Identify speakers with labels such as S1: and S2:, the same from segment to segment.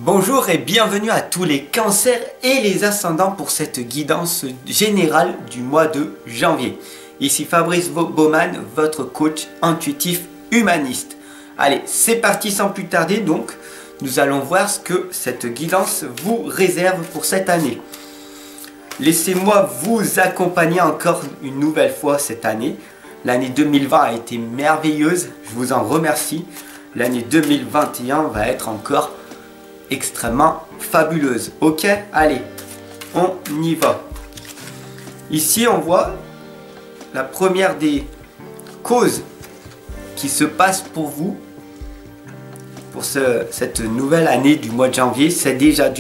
S1: Bonjour et bienvenue à tous les cancers et les ascendants pour cette guidance générale du mois de janvier. Ici Fabrice Baumann, votre coach intuitif humaniste. Allez, c'est parti sans plus tarder donc. Nous allons voir ce que cette guidance vous réserve pour cette année. Laissez-moi vous accompagner encore une nouvelle fois cette année. L'année 2020 a été merveilleuse, je vous en remercie. L'année 2021 va être encore extrêmement fabuleuse. Ok, allez, on y va. Ici, on voit la première des causes qui se passent pour vous, pour cette nouvelle année du mois de janvier. C'est déjà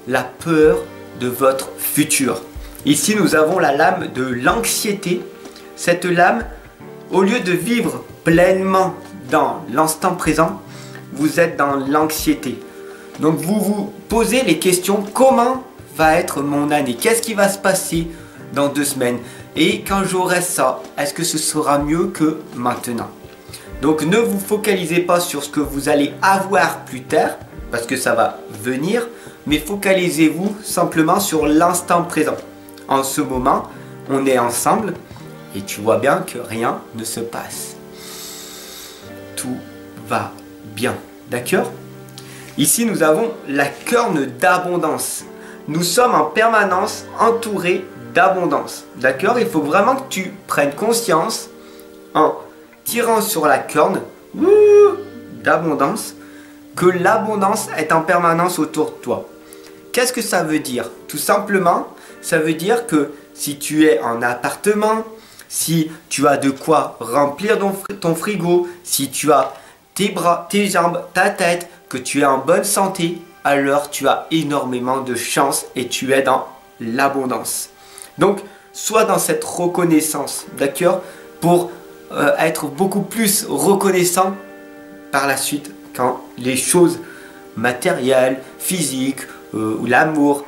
S1: la peur de votre futur. Ici, nous avons la lame de l'anxiété. Cette lame, au lieu de vivre pleinement dans l'instant présent, vous êtes dans l'anxiété. Donc vous vous posez les questions: comment va être mon année? Qu'est-ce qui va se passer dans 2 semaines? Et quand j'aurai ça, est-ce que ce sera mieux que maintenant? Donc ne vous focalisez pas sur ce que vous allez avoir plus tard, parce que ça va venir, mais focalisez-vous simplement sur l'instant présent. En ce moment, on est ensemble et tu vois bien que rien ne se passe. Tout va bien, d'accord? Ici, nous avons la corne d'abondance. Nous sommes en permanence entourés d'abondance. D'accord? Il faut vraiment que tu prennes conscience en tirant sur la corne d'abondance que l'abondance est en permanence autour de toi. Qu'est-ce que ça veut dire? Tout simplement, ça veut dire que si tu es en appartement, si tu as de quoi remplir ton frigo, si tu as tes bras, tes jambes, ta tête, que tu es en bonne santé, alors tu as énormément de chance et tu es dans l'abondance. Donc, sois dans cette reconnaissance, d'accord, pour être beaucoup plus reconnaissant par la suite quand les choses matérielles, physiques ou l'amour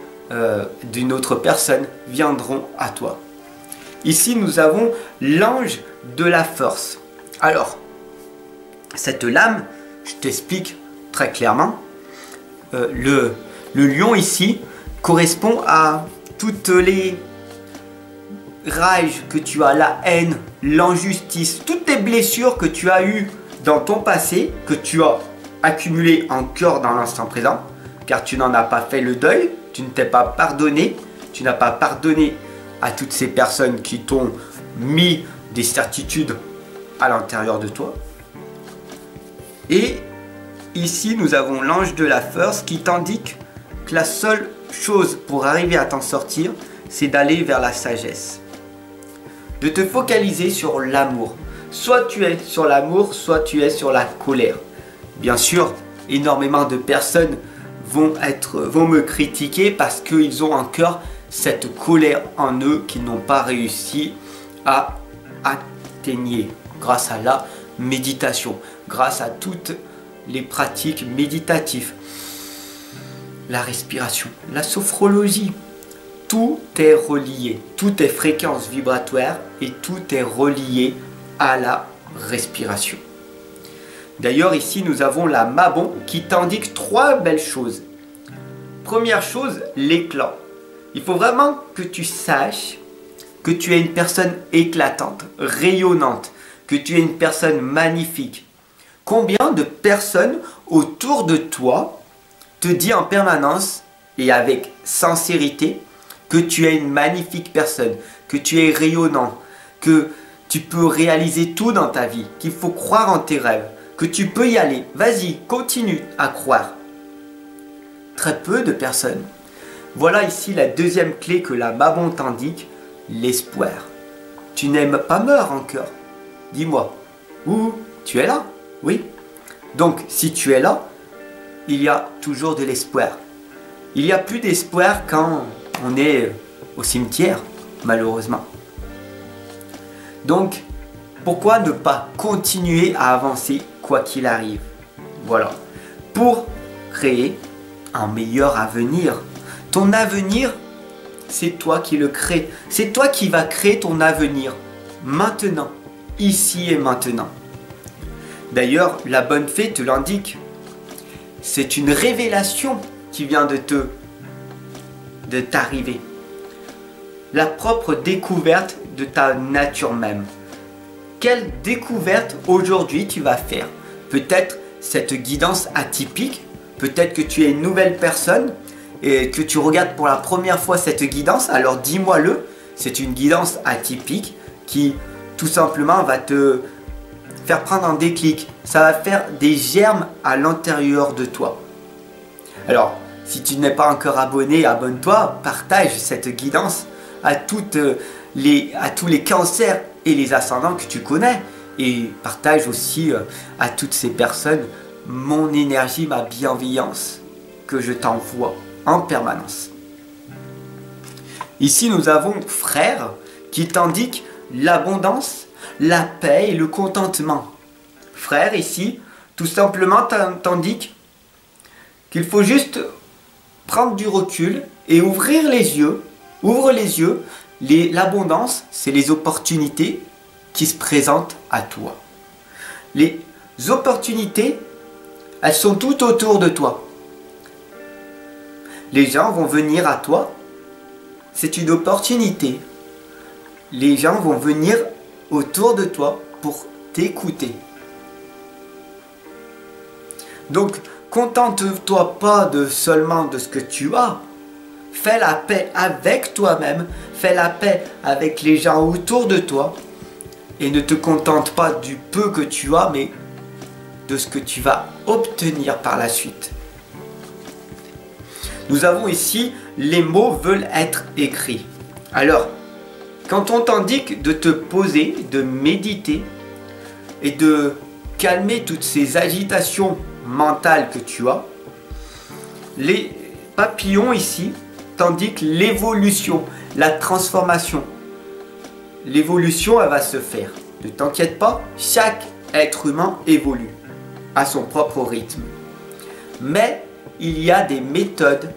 S1: d'une autre personne viendront à toi. Ici, nous avons l'ange de la force. Alors, cette lame, je t'explique très clairement, le lion ici correspond à toutes les rages que tu as, la haine, l'injustice, toutes tes blessures que tu as eues dans ton passé, que tu as accumulées encore dans l'instant présent, car tu n'en as pas fait le deuil, tu ne t'es pas pardonné, tu n'as pas pardonné à toutes ces personnes qui t'ont mis des certitudes à l'intérieur de toi. Et ici, nous avons l'ange de la force qui t'indique que la seule chose pour arriver à t'en sortir, c'est d'aller vers la sagesse. De te focaliser sur l'amour. Soit tu es sur l'amour, soit tu es sur la colère. Bien sûr, énormément de personnes vont me critiquer parce qu'ils ont encore cette colère en eux qu'ils n'ont pas réussi à atteindre grâce à la méditation, grâce à toutes les pratiques méditatives, la respiration, la sophrologie. Tout est relié, tout est fréquence vibratoire et tout est relié à la respiration. D'ailleurs, ici, nous avons la Mabon qui t'indique 3 belles choses. Première chose, l'éclat. Il faut vraiment que tu saches que tu es une personne éclatante, rayonnante, que tu es une personne magnifique. Combien de personnes autour de toi te disent en permanence et avec sincérité que tu es une magnifique personne, que tu es rayonnant, que tu peux réaliser tout dans ta vie, qu'il faut croire en tes rêves, que tu peux y aller. Vas-y, continue à croire. Très peu de personnes. Voilà ici la deuxième clé que la Mabon t'indique, l'espoir. Tu n'aimes pas meurs encore. Dis-moi, où tu es là? Oui. Donc, si tu es là, il y a toujours de l'espoir. Il n'y a plus d'espoir quand on est au cimetière, malheureusement. Donc, pourquoi ne pas continuer à avancer quoi qu'il arrive? Voilà. Pour créer un meilleur avenir. Ton avenir, c'est toi qui le crée. C'est toi qui vas créer ton avenir. Maintenant. Ici et maintenant. D'ailleurs, la bonne fée te l'indique. c'est une révélation qui vient de t'arriver. La propre découverte de ta nature même. Quelle découverte aujourd'hui tu vas faire? Peut-être cette guidance atypique, peut-être que tu es une nouvelle personne et que tu regardes pour la première fois cette guidance, alors dis-moi-le, c'est une guidance atypique qui tout simplement va te faire prendre un déclic, ça va faire des germes à l'intérieur de toi. Alors, si tu n'es pas encore abonné, abonne-toi, partage cette guidance à tous les cancers et les ascendants que tu connais et partage aussi à toutes ces personnes mon énergie, ma bienveillance que je t'envoie en permanence. Ici nous avons frère qui t'indique l'abondance, la paix et le contentement. Frère ici tout simplement t'indique qu'il faut juste prendre du recul et ouvrir les yeux. Ouvre les yeux. L'abondance, c'est les opportunités qui se présentent à toi. Les opportunités, elles sont tout autour de toi. Les gens vont venir à toi. C'est une opportunité. Les gens vont venir autour de toi pour t'écouter. Donc, contente-toi pas seulement de ce que tu as. Fais la paix avec toi-même, fais la paix avec les gens autour de toi et ne te contente pas du peu que tu as, mais de ce que tu vas obtenir par la suite. Nous avons ici, les mots veulent être écrits. Alors, quand on t'indique de te poser, de méditer et de calmer toutes ces agitations mentales que tu as, les papillons ici t'indiquent l'évolution, la transformation. L'évolution, elle va se faire. Ne t'inquiète pas, chaque être humain évolue à son propre rythme. Mais il y a des méthodes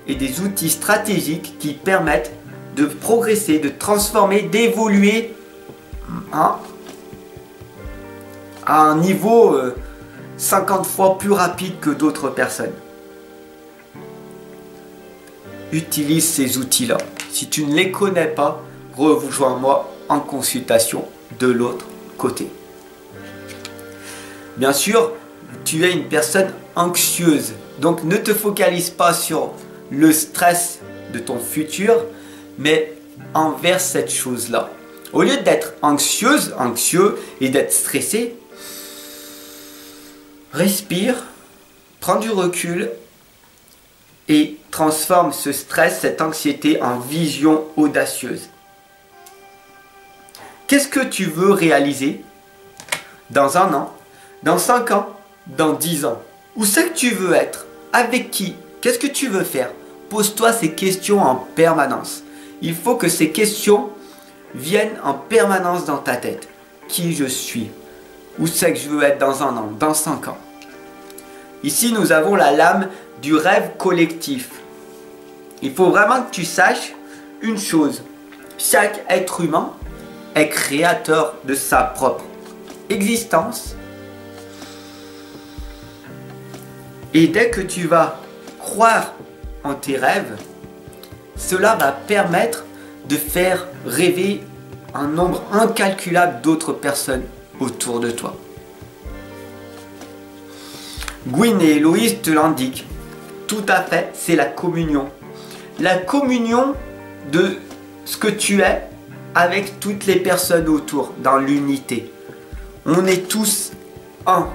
S1: et des outils stratégiques qui permettent de progresser, de transformer, d'évoluer à un niveau 50 fois plus rapide que d'autres personnes. Utilise ces outils-là. Si tu ne les connais pas, rejoins-moi en consultation de l'autre côté. Bien sûr, tu es une personne anxieuse, donc ne te focalise pas sur le stress de ton futur, mais envers cette chose-là. Au lieu d'être anxieux et d'être stressé, respire, prends du recul et transforme ce stress, cette anxiété en vision audacieuse. Qu'est-ce que tu veux réaliser dans 1 an, dans 5 ans, dans 10 ans? Où c'est que tu veux être? Avec qui? Qu'est-ce que tu veux faire? Pose-toi ces questions en permanence. Il faut que ces questions viennent en permanence dans ta tête. Qui je suis? Où c'est que je veux être dans 1 an, dans 5 ans? Ici, nous avons la lame du rêve collectif. Il faut vraiment que tu saches une chose. Chaque être humain est créateur de sa propre existence. Et dès que tu vas croire en tes rêves, cela va permettre de faire rêver un nombre incalculable d'autres personnes autour de toi. Gwyn et Héloïse te l'indiquent. Tout à fait, c'est la communion. La communion de ce que tu es avec toutes les personnes autour, dans l'unité. On est tous un.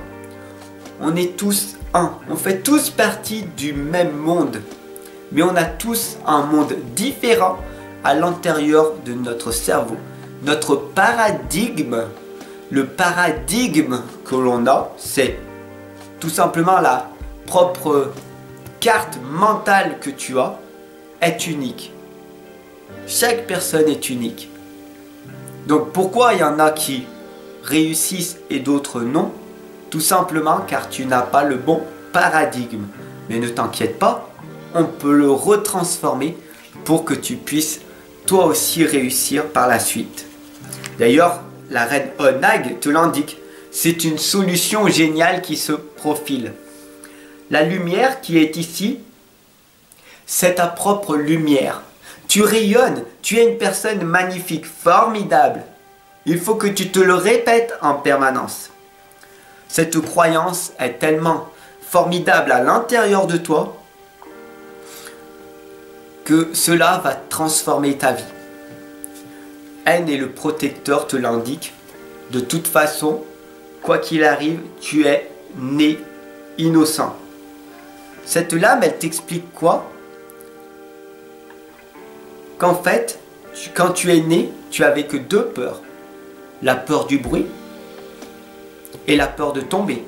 S1: On est tous un. On fait tous partie du même monde. Mais on a tous un monde différent à l'intérieur de notre cerveau. Notre paradigme, le paradigme que l'on a, c'est tout simplement la propre carte mentale que tu as est unique. Chaque personne est unique. Donc pourquoi il y en a qui réussissent et d'autres non? Tout simplement car tu n'as pas le bon paradigme. Mais ne t'inquiète pas, on peut le retransformer pour que tu puisses toi aussi réussir par la suite. D'ailleurs, la reine Onag te l'indique. C'est une solution géniale qui se profile. La lumière qui est ici, c'est ta propre lumière. Tu rayonnes, tu es une personne magnifique, formidable. Il faut que tu te le répètes en permanence. Cette croyance est tellement formidable à l'intérieur de toi que cela va transformer ta vie. N et le protecteur te l'indiquent. De toute façon, quoi qu'il arrive, tu es né innocent. Cette lame, elle t'explique quoi? Qu'en fait, quand tu es né, tu avais que deux peurs. La peur du bruit et la peur de tomber.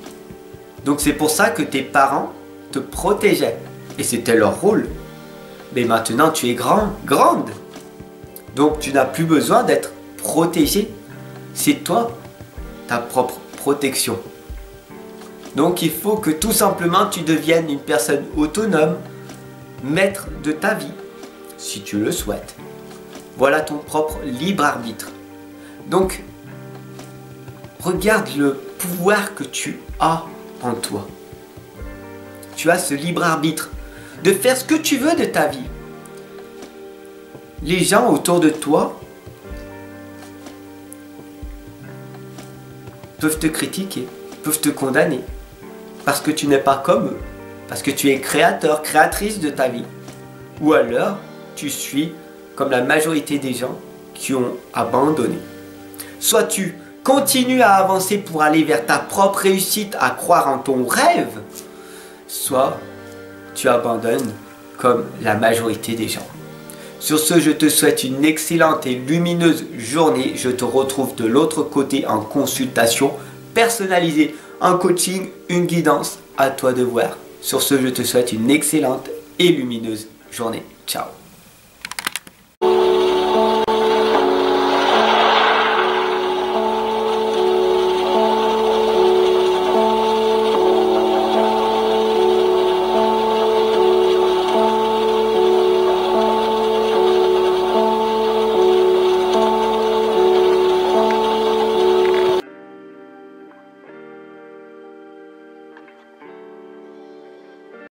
S1: Donc c'est pour ça que tes parents te protégeaient. Et c'était leur rôle. Mais maintenant tu es grande. Donc tu n'as plus besoin d'être protégé. C'est toi, ta propre protection. Donc il faut que tout simplement tu deviennes une personne autonome, maître de ta vie, si tu le souhaites. Voilà ton propre libre arbitre. Donc, regarde le pouvoir que tu as en toi. Tu as ce libre arbitre de faire ce que tu veux de ta vie. Les gens autour de toi peuvent te critiquer, peuvent te condamner, parce que tu n'es pas comme eux, parce que tu es créateur, créatrice de ta vie. Ou alors, tu suis comme la majorité des gens qui ont abandonné. Soit tu continues à avancer pour aller vers ta propre réussite, à croire en ton rêve, soit tu abandonnes comme la majorité des gens. Sur ce, je te souhaite une excellente et lumineuse journée. Je te retrouve de l'autre côté en consultation personnalisée, en coaching, une guidance, à toi de voir. Sur ce, je te souhaite une excellente et lumineuse journée. Ciao.